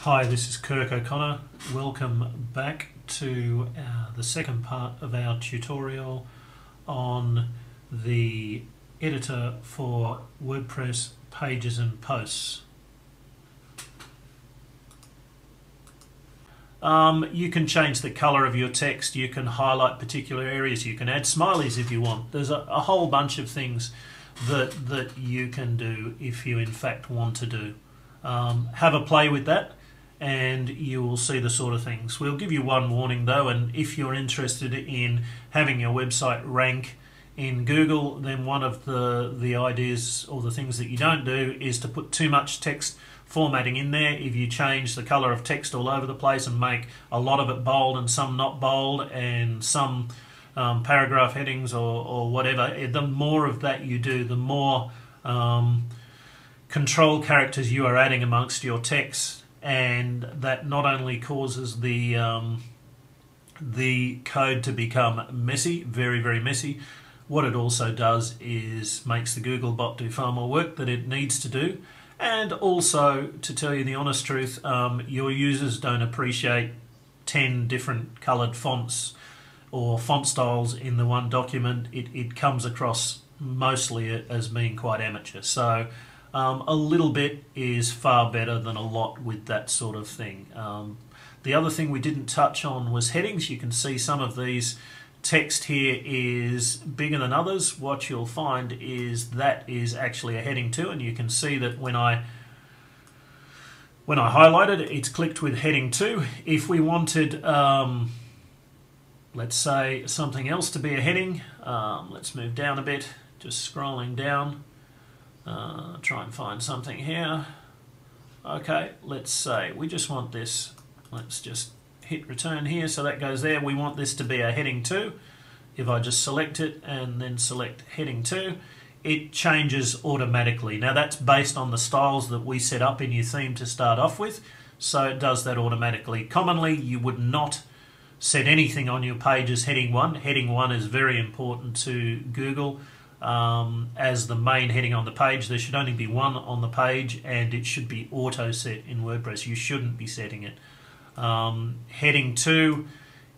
Hi, this is Kirk O'Connor. Welcome back to the second part of our tutorial on the editor for WordPress pages and posts. You can change the color of your text, you can highlight particular areas, you can add smileys if you want. There's a whole bunch of things that you can do if you in fact want to do. Have a play with that and you will see the sort of things. We'll give you one warning though, and if you're interested in having your website rank in Google, then one of the ideas or the things that you don't do is to put too much text formatting in there. If you change the color of text all over the place and make a lot of it bold and some not bold and some paragraph headings or whatever, the more of that you do, the more control characters you are adding amongst your text, and that not only causes the code to become messy, very messy, what it also does is makes the Googlebot do far more work than it needs to do. And also, to tell you the honest truth, your users don't appreciate 10 different coloured fonts or font styles in the one document. It comes across mostly as being quite amateur. So a little bit is far better than a lot with that sort of thing. The other thing we didn't touch on was headings. You can see some of these text here is bigger than others. What you'll find is that is actually a heading 2, and you can see that when I highlight it, it's clicked with heading 2. If we wanted let's say something else to be a heading, let's move down a bit, just scrolling down, try and find something here. Okay, let's say we just want this. Let's just hit return here, so that goes there. We want this to be a heading 2. If I just select it and then select heading 2, it changes automatically. Now that's based on the styles that we set up in your theme to start off with, so it does that automatically. Commonly you would not set anything on your page as heading 1. Heading 1 is very important to Google. As the main heading on the page, there should only be one on the page, and it should be auto set in WordPress. You shouldn't be setting it. Heading 2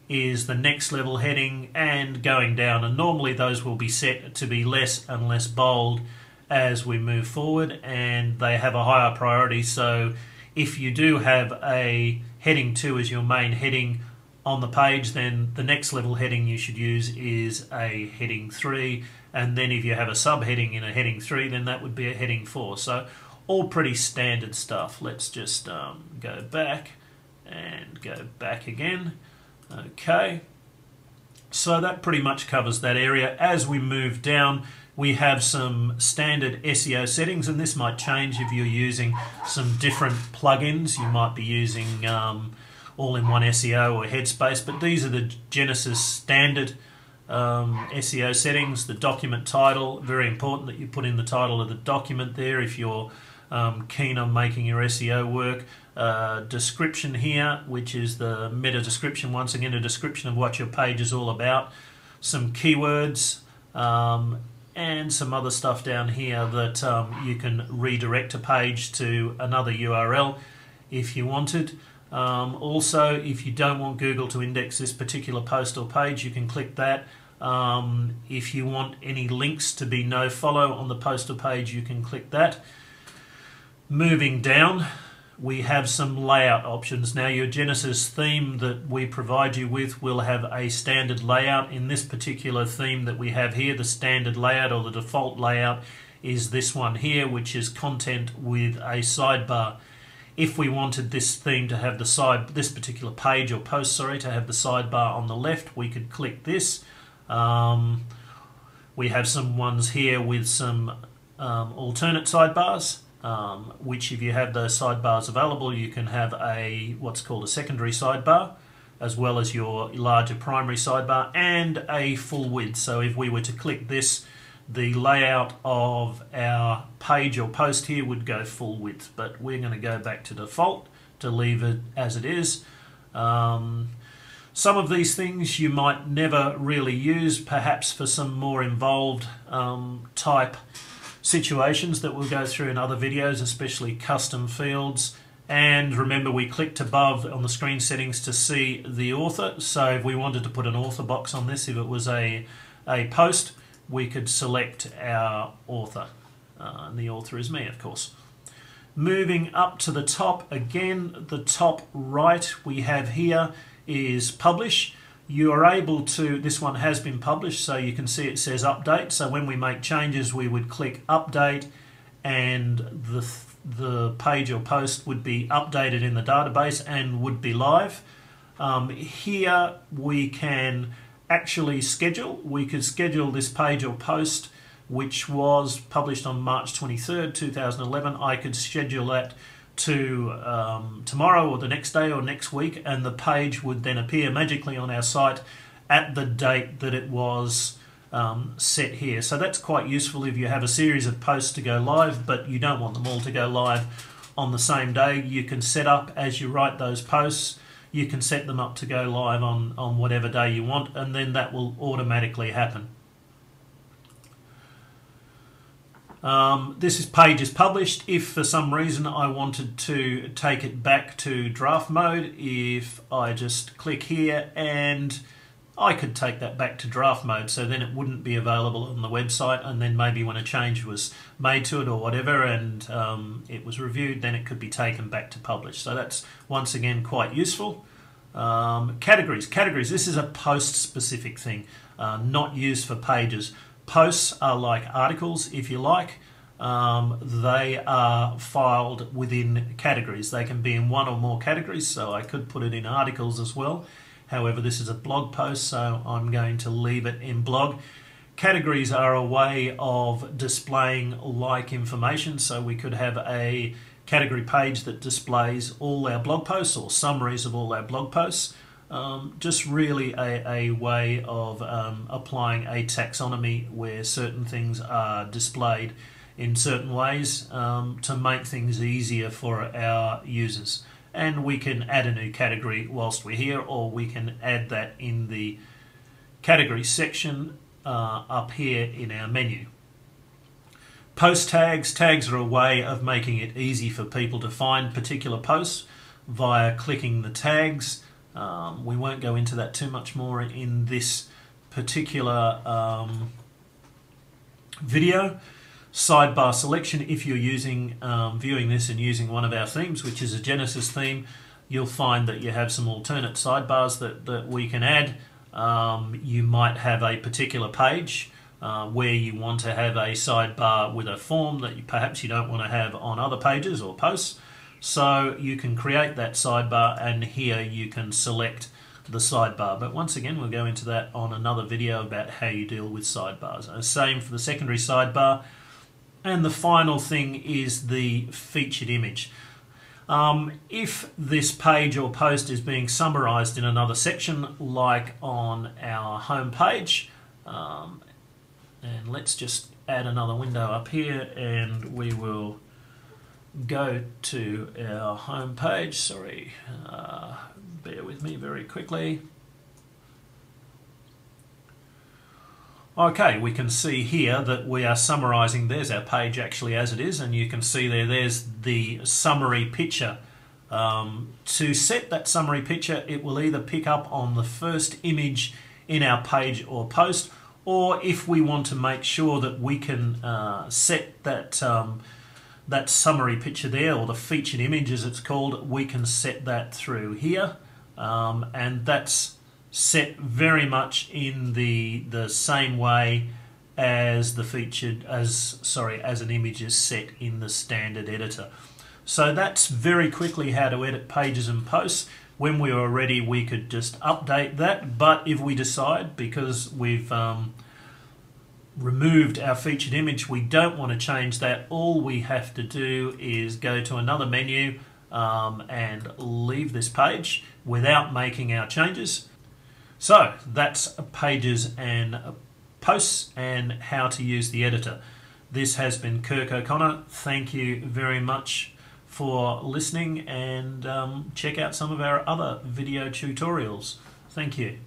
is the next level heading, and going down, and normally those will be set to be less and less bold as we move forward, and they have a higher priority. So if you do have a heading 2 as your main heading on the page, then the next level heading you should use is a heading 3, and then if you have a subheading in a heading 3, then that would be a heading 4. So all pretty standard stuff. Let's just go back and go back again. Okay, so that pretty much covers that area. As we move down, we have some standard SEO settings, and this might change if you're using some different plugins. You might be using all-in-one SEO or Headspace, but these are the Genesis standard SEO settings. The document title, very important that you put in the title of the document there if you're keen on making your SEO work. Description here, which is the meta description, once again a description of what your page is all about. Some keywords and some other stuff down here that you can redirect a page to another URL if you wanted. Also, if you don't want Google to index this particular post or page, you can click that. If you want any links to be no follow on the post or page, you can click that. Moving down, we have some layout options. Now your Genesis theme that we provide you with will have a standard layout. In this particular theme that we have here, the standard layout or the default layout is this one here, which is content with a sidebar. If we wanted this theme to have this particular page or post, sorry, to have the sidebar on the left, we could click this. We have some ones here with some alternate sidebars, which if you have those sidebars available, you can have what's called a secondary sidebar, as well as your larger primary sidebar, and a full width. So if we were to click this, the layout of our page or post here would go full width, but we're going to go back to default to leave it as it is. Some of these things you might never really use, perhaps for some more involved type situations that we'll go through in other videos, especially custom fields And remember, we clicked above on the screen settings to see the author. So if we wanted to put an author box on this, if it was a post, we could select our author. And the author is me, of course. Moving up to the top, again, the top right we have here is publish. You are able to, this one has been published, so you can see it says update. So when we make changes, we would click update, and the page or post would be updated in the database and would be live. Here we can actually schedule. We could schedule this page or post, which was published on March 23rd, 2011. I could schedule that to tomorrow or the next day or next week, and the page would then appear magically on our site at the date that it was set here. So that's quite useful if you have a series of posts to go live, but you don't want them all to go live on the same day. You can set up, as you write those posts, you can set them up to go live on whatever day you want, and then that will automatically happen. This page is published. If for some reason I wanted to take it back to draft mode, if I just click here, and I could take that back to draft mode, so then it wouldn't be available on the website, and then maybe when a change was made to it or whatever and it was reviewed, then it could be taken back to publish. So that's once again quite useful. Categories. This is a post specific thing, not used for pages. Posts are like articles, if you like. They are filed within categories. They can be in one or more categories, so I could put it in articles as well. However, this is a blog post, so I'm going to leave it in blog. Categories are a way of displaying like information, so we could have a category page that displays all our blog posts or summaries of all our blog posts. Just really a way of applying a taxonomy where certain things are displayed in certain ways to make things easier for our users. And we can add a new category whilst we're here, or we can add that in the category section up here in our menu. Post tags. Tags are a way of making it easy for people to find particular posts via clicking the tags. We won't go into that too much more in this particular video. Sidebar selection. If you're using viewing this and using one of our themes, which is a Genesis theme, you'll find that you have some alternate sidebars that we can add. You might have a particular page where you want to have a sidebar with a form that perhaps you don't want to have on other pages or posts. So you can create that sidebar, and here you can select the sidebar. But once again, we'll go into that on another video about how you deal with sidebars. Same for the secondary sidebar. And the final thing is the featured image. If this page or post is being summarized in another section, like on our home page, and let's just add another window up here, and we will go to our home page. Sorry, bear with me very quickly. Okay, we can see here that we are summarizing. There's our page actually as it is, and you can see there's the summary picture. To set that summary picture, it will either pick up on the first image in our page or post, or if we want to make sure that we can set that that summary picture there, or the featured image as it's called, we can set that through here, and that's set very much in the same way as the featured as an image is set in the standard editor. So that's very quickly how to edit pages and posts. When we are ready, we could just update that, but if we decide, because we've removed our featured image, we don't want to change that, all we have to do is go to another menu and leave this page without making our changes. So that's pages and posts and how to use the editor. This has been Kirk O'Connor. Thank you very much for listening, and check out some of our other video tutorials. Thank you.